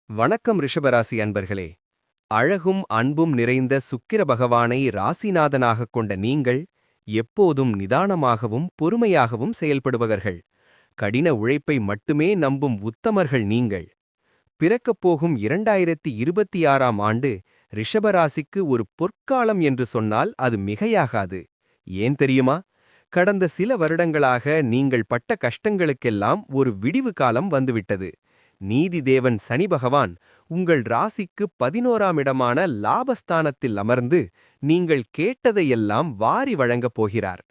வணக்கம் ரிஷபராசி அன்பர்களே. அழகும் அன்பும் நிறைந்த சுக்கிர பகவானை ராசிநாதனாகக் கொண்ட நீங்கள் எப்போதும் நிதானமாகவும் பொறுமையாகவும் செயல்படுபவர்கள். கடின உழைப்பை மட்டுமே நம்பும் உத்தமர்கள் நீங்கள். பிறக்கப்போகும் 2026ஆம் ஆண்டு ரிஷபராசிக்கு ஒரு பொற்காலம் என்று சொன்னால் அது மிகையாகாது. ஏன் தெரியுமா? கடந்த சில வருடங்களாக நீங்கள் பட்ட கஷ்டங்களுக்கெல்லாம் ஒரு விடிவு காலம் வந்துவிட்டது. நீதி தேவன் சனி பகவான் உங்கள் ராசிக்கு 11ஆம் இடமான லாபஸ்தானத்தில் அமர்ந்து நீங்கள் கேட்டதையெல்லாம் வாரி வழங்கப் போகிறார்.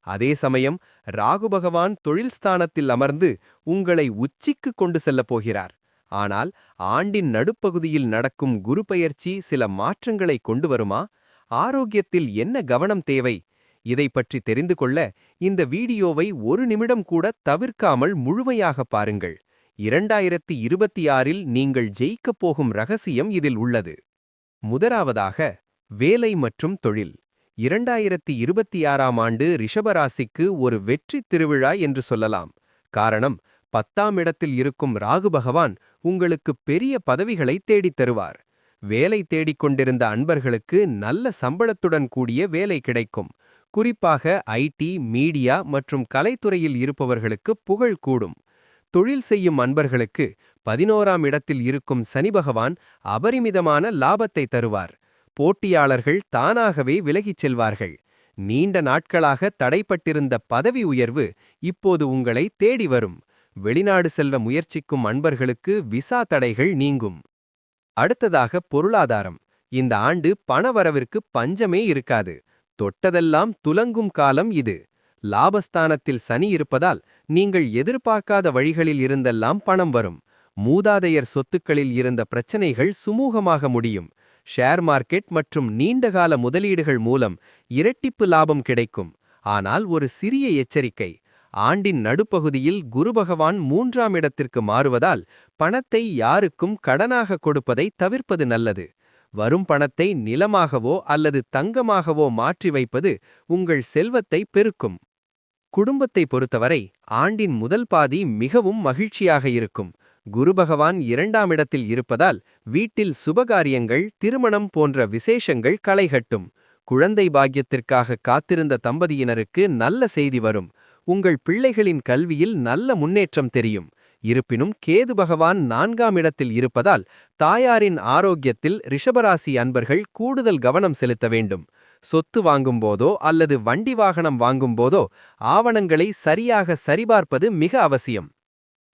அதே சமயம் ராகு பகவான் தொழில் ஸ்தானத்தில் அமர்ந்து உங்களை உச்சிக்கு கொண்டு செல்லப் போகிறார். ஆனால் ஆண்டின் நடுப்பகுதியில் நடக்கும் குரு பெயர்ச்சி சில மாற்றங்களை கொண்டு வருமா? ஆரோக்கியத்தில் என்ன கவனம் தேவை? இதை பற்றி தெரிந்து கொள்ள இந்த வீடியோவை ஒரு நிமிடம் கூட தவிர்க்காமல் முழுமையாக பாருங்கள். 2026இல் நீங்கள் ஜெயிக்கப் போகும் ரகசியம் இதில் உள்ளது. முதலாவதாக, வேலை மற்றும் தொழில். 2026ஆம் ஆண்டு ரிஷபராசிக்கு ஒரு வெற்றி திருவிழா என்று சொல்லலாம். காரணம், 10ஆம் இடத்தில் இருக்கும் ராகு பகவான் உங்களுக்கு பெரிய பதவிகளை தேடித் தருவார். வேலை தேடிக்கொண்டிருந்த அன்பர்களுக்கு நல்ல சம்பளத்துடன் கூடிய வேலை கிடைக்கும். குறிப்பாக ஐடி, மீடியா மற்றும் கலைத்துறையில் இருப்பவர்களுக்கு புகழ் கூடும். தொழில் செய்யும் அன்பர்களுக்கு 11ஆம் இடத்தில் இருக்கும் சனி பகவான் அபரிமிதமான லாபத்தை தருவார். போட்டியாளர்கள் தானாகவே விலகிச் செல்வார்கள். நீண்ட நாட்களாக தடைப்பட்டிருந்த பதவி உயர்வு இப்போது உங்களை தேடி வரும். வெளிநாடு செல்வ முயற்சிக்கும் அன்பர்களுக்கு விசா தடைகள் நீங்கும். அடுத்ததாக, பொருளாதாரம். இந்த ஆண்டு பணவரவிற்கு பஞ்சமே இருக்காது. தொட்டதெல்லாம் துலங்கும் காலம் இது. லாபஸ்தானத்தில் சனி இருப்பதால் நீங்கள் எதிர்பார்க்காத வழிகளில் இருந்தெல்லாம் பணம் வரும். மூதாதையர் சொத்துக்களில் இருந்த பிரச்சனைகள் சுமூகமாக முடியும். ஷேர் மார்க்கெட் மற்றும் நீண்டகால முதலீடுகள் மூலம் இரட்டிப்பு லாபம் கிடைக்கும். ஆனால் ஒரு சிறிய எச்சரிக்கை. ஆண்டின் நடுப்பகுதியில் குரு பகவான் 3ஆம் இடத்திற்கு மாறுவதால் பணத்தை யாருக்கும் கடனாக கொடுப்பதை தவிர்ப்பது நல்லது. வரும் பணத்தை நிலமாகவோ அல்லது தங்கமாகவோ மாற்றி வைப்பது உங்கள் செல்வத்தை பெருக்கும். குடும்பத்தை பொறுத்தவரை ஆண்டின் முதல் பாதி மிகவும் மகிழ்ச்சியாக இருக்கும். குரு பகவான் 2ஆம் இடத்தில் இருப்பதால் வீட்டில் சுபகாரியங்கள், திருமணம் போன்ற விசேஷங்கள் களைகட்டும். குழந்தை பாக்கியத்திற்காக காத்திருந்த தம்பதியினருக்கு நல்ல செய்தி வரும். உங்கள் பிள்ளைகளின் கல்வியில் நல்ல முன்னேற்றம் தெரியும். இருப்பினும் கேது பகவான் 4ஆம் இடத்தில் இருப்பதால் தாயாரின் ஆரோக்கியத்தில் ரிஷபராசி அன்பர்கள் கூடுதல் கவனம் செலுத்த வேண்டும். சொத்து வாங்கும்போதோ அல்லது வண்டி வாகனம் வாங்கும்போதோ ஆவணங்களை சரியாக சரிபார்ப்பது மிக அவசியம்.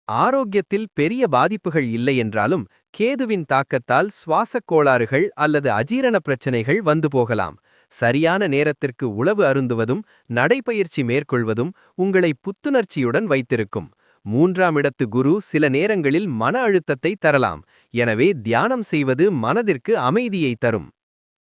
ஆரோக்கியத்தில் பெரிய பாதிப்புகள் இல்லை என்றாலும் கேதுவின் தாக்கத்தால் சுவாசக் கோளாறுகள் அல்லது அஜீரண பிரச்சனைகள் வந்து போகலாம். சரியான நேரத்திற்கு உணவு அருந்துவதும் நடைப்பயிற்சி மேற்கொள்வதும் உங்களை புத்துணர்ச்சியுடன் வைத்திருக்கும். 3ஆம் இடத்து குரு சில நேரங்களில் மன அழுத்தத்தை தரலாம். எனவே தியானம் செய்வது மனதிற்கு அமைதியை தரும்.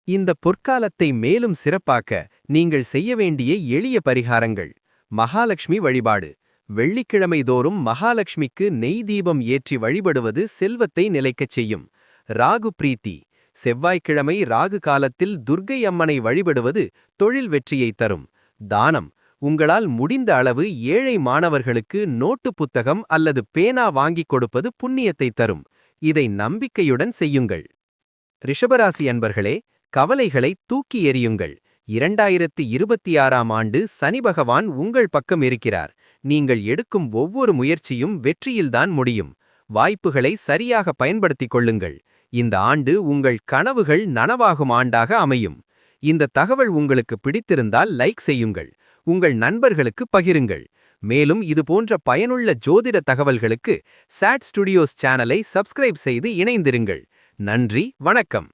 இந்த பொற்காலத்தை மேலும் சிறப்பாக்க நீங்கள் செய்ய வேண்டிய எளிய பரிகாரங்கள். மகாலட்சுமி வழிபாடு. வெள்ளிக்கிழமை தோறும் மகாலட்சுமிக்கு நெய் தீபம் ஏற்றி வழிபடுவது செல்வத்தை நிலைக்கச் செய்யும். ராகு பிரீத்தி. செவ்வாய்க்கிழமை ராகு காலத்தில் துர்க்கை அம்மனை வழிபடுவது தொழில் வெற்றியை தரும். தானம். உங்களால் முடிந்த அளவு ஏழை மாணவர்களுக்கு நோட்டு புத்தகம் அல்லது பேனா வாங்கிக் கொடுப்பது புண்ணியத்தை தரும். இதை நம்பிக்கையுடன் செய்யுங்கள். ரிஷபராசி அன்பர்களே, கவலைகளை தூக்கி எறியுங்கள். 2026ஆம் ஆண்டு சனி பகவான் உங்கள் பக்கம் இருக்கிறார். நீங்கள் எடுக்கும் ஒவ்வொரு முயற்சியும் வெற்றியில்தான் முடியும். வாய்ப்புகளை சரியாக பயன்படுத்திக் கொள்ளுங்கள். இந்த ஆண்டு உங்கள் கனவுகள் நனவாகும் ஆண்டாக அமையும். இந்த தகவல் உங்களுக்கு பிடித்திருந்தால் லைக் செய்யுங்கள். உங்கள் நண்பர்களுக்கு பகிருங்கள். மேலும் இதுபோன்ற பயனுள்ள ஜோதிட தகவல்களுக்கு சாட் ஸ்டுடியோஸ் சேனலை சப்ஸ்கிரைப் செய்து இணைந்திருங்கள். நன்றி, வணக்கம்.